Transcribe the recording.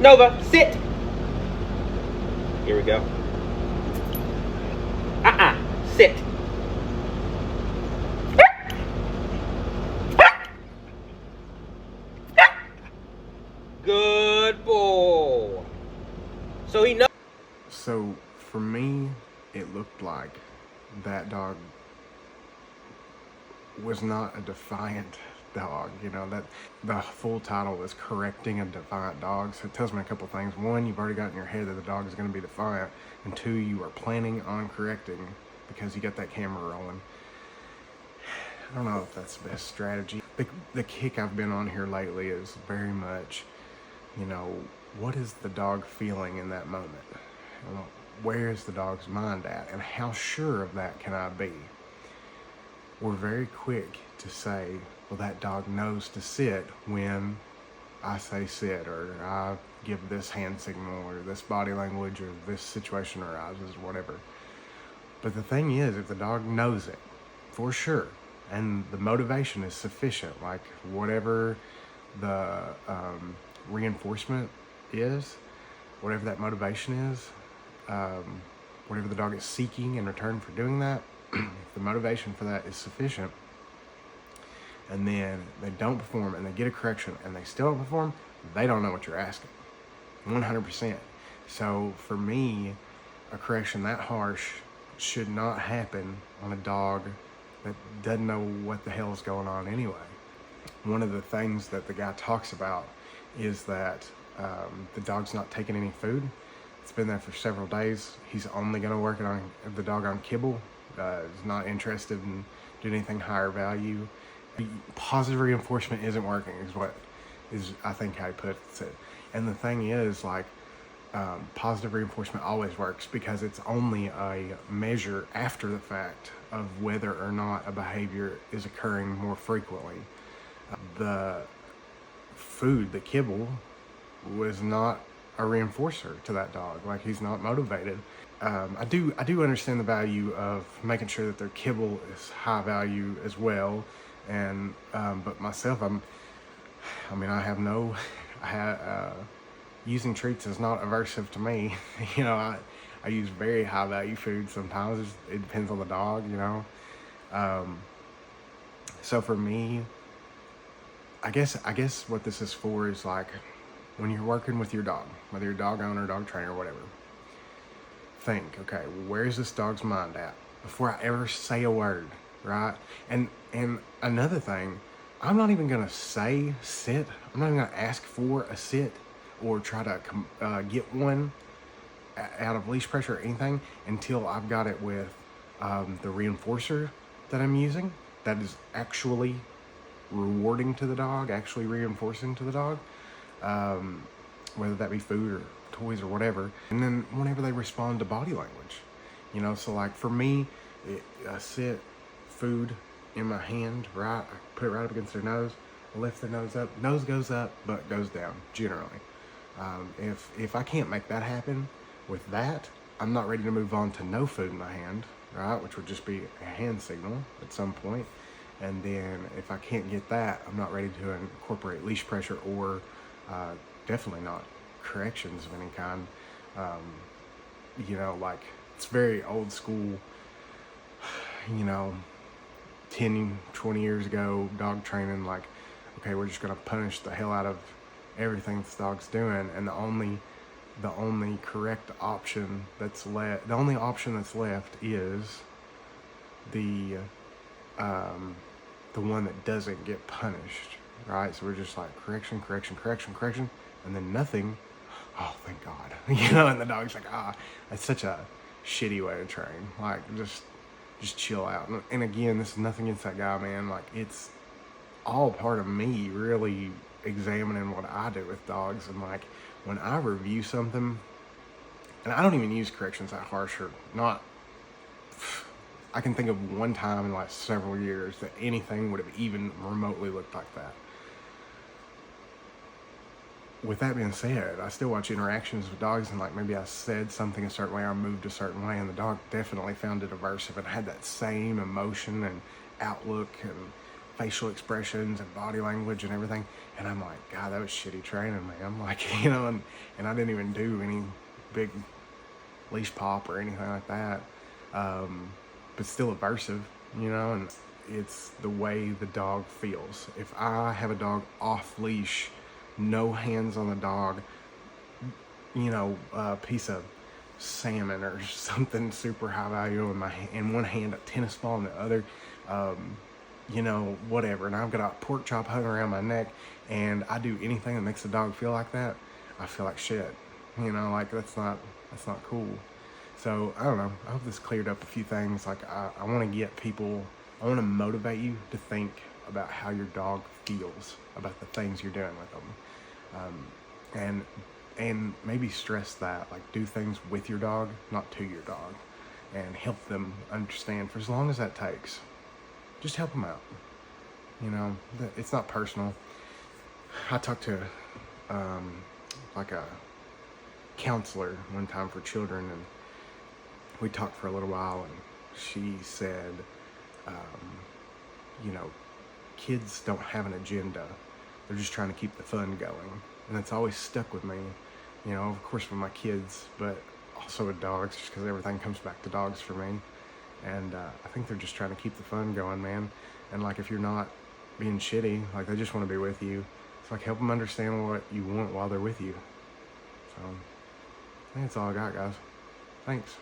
Nova, sit. Here we go. Sit. Good boy. So he knows. So for me, it looked like that dog was not a defiant dog. You know, that the full title is Correcting a Defiant Dog. So it tells me a couple things. One, you've already got in your head that the dog is going to be defiant. And two, you are planning on correcting because you got that camera rolling. I don't know if that's the best strategy. The kick I've been on here lately is very much, you know, what is the dog feeling in that moment? You know, where is the dog's mind at? And how sure of that can I be? We're very quick to say, well, that dog knows to sit when I say sit, or I give this hand signal, or this body language, or this situation arises, or whatever. But the thing is, if the dog knows it for sure, and the motivation is sufficient, like whatever the reinforcement is, whatever that motivation is, whatever the dog is seeking in return for doing that, if the motivation for that is sufficient, and then they don't perform and they get a correction and they still don't perform, they don't know what you're asking. 100%. So for me, a correction that harsh should not happen on a dog that doesn't know what the hell is going on anyway. One of the things that the guy talks about is that the dog's not taking any food. It's been there for several days. He's only going to work it on the dog on kibble. Is not interested in doing anything higher value. Positive reinforcement isn't working is I think how he puts it. And the thing is, like, positive reinforcement always works because it's only a measure after the fact of whether or not a behavior is occurring more frequently. The food, the kibble, was not a reinforcer to that dog. Like, he's not motivated. I do understand the value of making sure that their kibble is high value as well. And but myself, using treats is not aversive to me. You know, I use very high value food sometimes. It depends on the dog, you know. So for me, I guess what this is for is, like, when you're working with your dog, whether you're a dog owner, dog trainer, whatever, think, okay, where's this dog's mind at before I ever say a word, right? And another thing, I'm not even gonna say sit. I'm not even gonna ask for a sit or try to get one out of leash pressure or anything until I've got it with the reinforcer that I'm using that is actually rewarding to the dog, actually reinforcing to the dog, whether that be food or toys or whatever. And then whenever they respond to body language, you know, so like for me, I sit, food in my hand, right? I put it right up against their nose, lift their nose up, nose goes up, butt goes down, generally. If I can't make that happen with that, I'm not ready to move on to no food in my hand, right? Which would just be a hand signal at some point. And then if I can't get that, I'm not ready to incorporate leash pressure or definitely not corrections of any kind. You know, like, it's very old school, you know, 10, 20 years ago, dog training, like, okay, we're just going to punish the hell out of everything this dog's doing, and the only correct option that's left, the only option that's left is the one that doesn't get punished, right? So we're just like correction, and then nothing. Oh, thank God. You know, and the dog's like, that's such a shitty way to train. Like, just chill out. And again, this is nothing against that guy, man. Like, it's all part of me really examining what I do with dogs. And like, when I review something, and I don't even use corrections that harsh, or not, I can think of one time in like several years that anything would have even remotely looked like that. With that being said, I still watch interactions with dogs, and like maybe I said something a certain way, I moved a certain way, and the dog definitely found it aversive and had that same emotion and outlook and facial expressions and body language and everything. And I'm like, God, that was shitty training, man. I'm like, you know, and I didn't even do any big leash pop or anything like that. But still aversive, you know, and it's the way the dog feels. If I have a dog off leash, no hands on the dog, you know, a piece of salmon or something super high value in one hand, a tennis ball in the other, you know, whatever. And I've got a pork chop hung around my neck, and I do anything that makes the dog feel like that, I feel like shit. You know, like that's not cool. So I don't know. I hope this cleared up a few things. Like I want to get people. I want to motivate you to think about how your dog feels about the things you're doing with them, and maybe stress that. Like do things with your dog, not to your dog, and help them understand for as long as that takes. Just help them out. You know, it's not personal. I talked to like a counselor one time for children, and we talked for a little while, and she said, you know, kids don't have an agenda. They're just trying to keep the fun going. And that's always stuck with me, you know, of course with my kids, but also with dogs, just because everything comes back to dogs for me. And I think they're just trying to keep the fun going, man. And like, if you're not being shitty, like they just want to be with you. It's like, help them understand what you want while they're with you. So I think that's all I got, guys. Thanks.